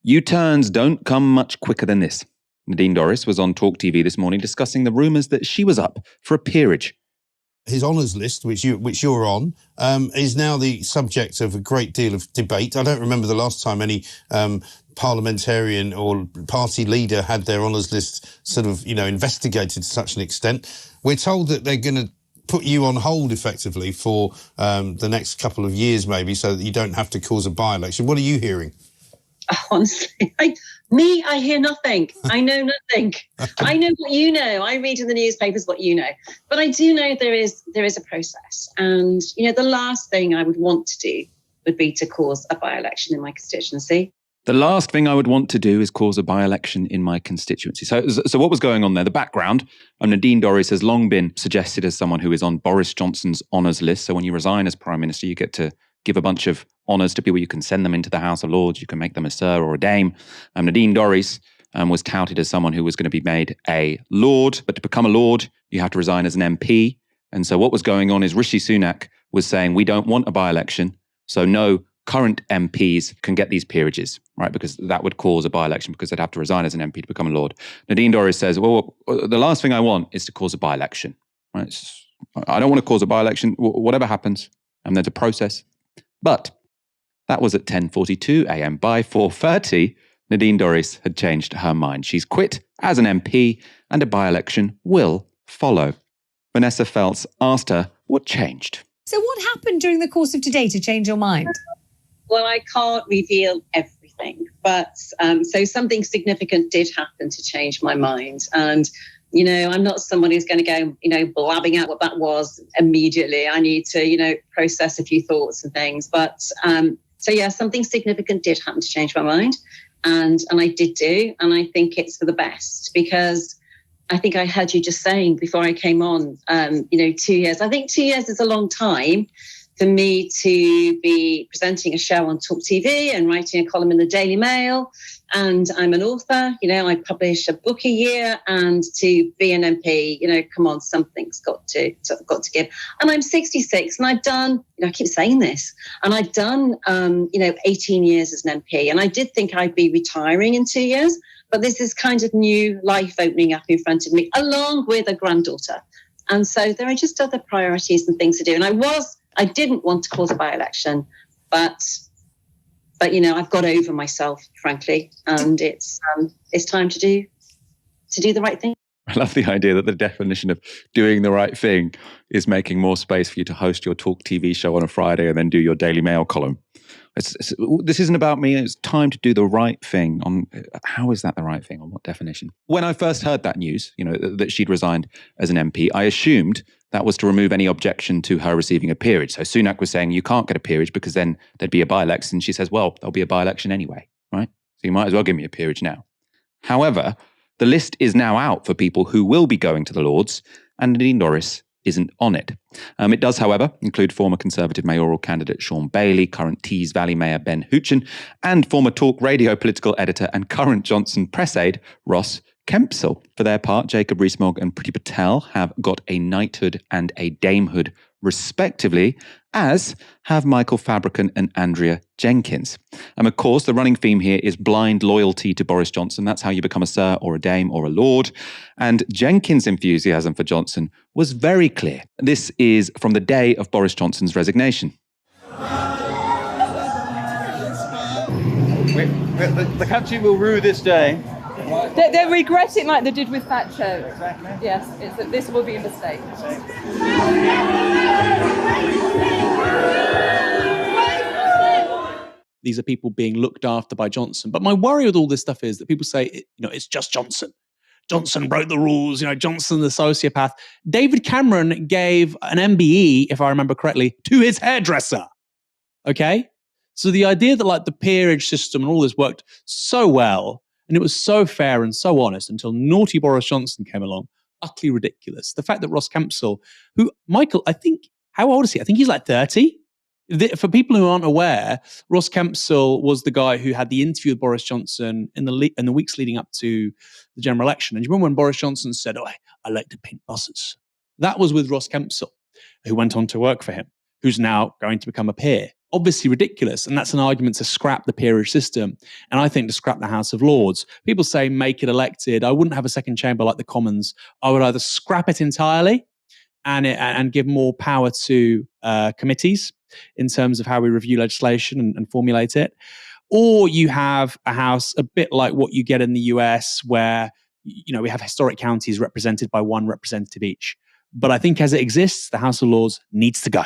U-turns don't come much quicker than this. Nadine Dorries was on Talk TV this morning discussing the rumours that she was up for a peerage. His honours list, which you're on, is now the subject of a great deal of debate. I don't remember the last time any parliamentarian or party leader had their honours list sort of, investigated to such an extent. We're told that they're going to put you on hold effectively for the next couple of years maybe, so that you don't have to cause a by-election. What are you hearing? Honestly, I hear nothing. I know nothing. I know what you know. I read in the newspapers what you know. But I do know there is a process. And, the last thing I would want to do would be to cause a by-election in my constituency. The last thing I would want to do is cause a by-election in my constituency. So what was going on there? The background, Nadine Dorries has long been suggested as someone who is on Boris Johnson's honours list. So when you resign as Prime Minister, you get to give a bunch of honours to people. You can send them into the House of Lords. You can make them a Sir or a Dame. Nadine Dorries was touted as someone who was going to be made a Lord. But to become a Lord, you have to resign as an MP. And so what was going on is Rishi Sunak was saying, we don't want a by-election. So no current MPs can get these peerages, right? Because that would cause a by-election because they'd have to resign as an MP to become a Lord. Nadine Dorries says, well, the last thing I want is to cause a by-election, right? I don't want to cause a by-election. Whatever happens, and there's a process. But that was at 10:42 a.m. By 4:30, Nadine Dorries had changed her mind. She's quit as an MP and a by-election will follow. Vanessa Feltz asked her what changed. So what happened during the course of today to change your mind? Well, I can't reveal everything, but so something significant did happen to change my mind. And, I'm not someone who's going to go, blabbing out what that was immediately. I need to, process a few thoughts and things. But something significant did happen to change my mind. And I did do. And I think it's for the best because I think I heard you just saying before I came on, 2 years. I think 2 years is a long time for me to be presenting a show on Talk TV and writing a column in the Daily Mail. And I'm an author, I publish a book a year, and to be an MP, come on, something's got to give. And I'm 66 and I've done, I keep saying this, and I've done, 18 years as an MP. And I did think I'd be retiring in 2 years, but this is kind of new life opening up in front of me, along with a granddaughter. And so there are just other priorities and things to do. And I didn't want to cause a by-election, but I've got over myself, frankly, and it's time to do the right thing. I love the idea that the definition of doing the right thing is making more space for you to host your Talk TV show on a Friday and then do your Daily Mail column. This isn't about me. It's time to do the right thing. How is that the right thing? On what definition? When I first heard that news, that she'd resigned as an MP, I assumed that was to remove any objection to her receiving a peerage. So Sunak was saying, you can't get a peerage because then there'd be a by-election. She says, well, there'll be a by-election anyway, right? So you might as well give me a peerage now. However, the list is now out for people who will be going to the Lords, and Nadine Dorries isn't on it. It does, however, include former Conservative mayoral candidate Sean Bailey, current Tees Valley Mayor Ben Hoochin, and former Talk Radio political editor and current Johnson press aide Ross Kempsell. For their part, Jacob Rees-Mogg and Priti Patel have got a knighthood and a damehood, respectively, as have Michael Fabricant and Andrea Jenkins. And of course, the running theme here is blind loyalty to Boris Johnson. That's how you become a Sir or a Dame or a Lord. And Jenkins' enthusiasm for Johnson was very clear. This is from the day of Boris Johnson's resignation. The country will rue this day. They regret it like they did with Thatcher. Exactly. Yes, this will be a mistake. These are people being looked after by Johnson. But my worry with all this stuff is that people say, it's just Johnson. Johnson broke the rules, Johnson the sociopath. David Cameron gave an MBE, if I remember correctly, to his hairdresser. Okay? So the idea that the peerage system and all this worked so well, and it was so fair and so honest until naughty Boris Johnson came along, utterly ridiculous. The fact that Ross Kempsell, who, Michael, I think, how old is he? I think he's 30. For people who aren't aware, Ross Kempsell was the guy who had the interview with Boris Johnson in the weeks leading up to the general election. And you remember when Boris Johnson said, I like to paint buses? That was with Ross Kempsell, who went on to work for him, who's now going to become a peer. obviously ridiculous. And that's an argument to scrap the peerage system. And I think to scrap the House of Lords. People say make it elected. I wouldn't have a second chamber like the Commons. I would either scrap it entirely and give more power to committees in terms of how we review legislation and formulate it. Or you have a house a bit like what you get in the US, where we have historic counties represented by one representative each. But I think as it exists, the House of Lords needs to go.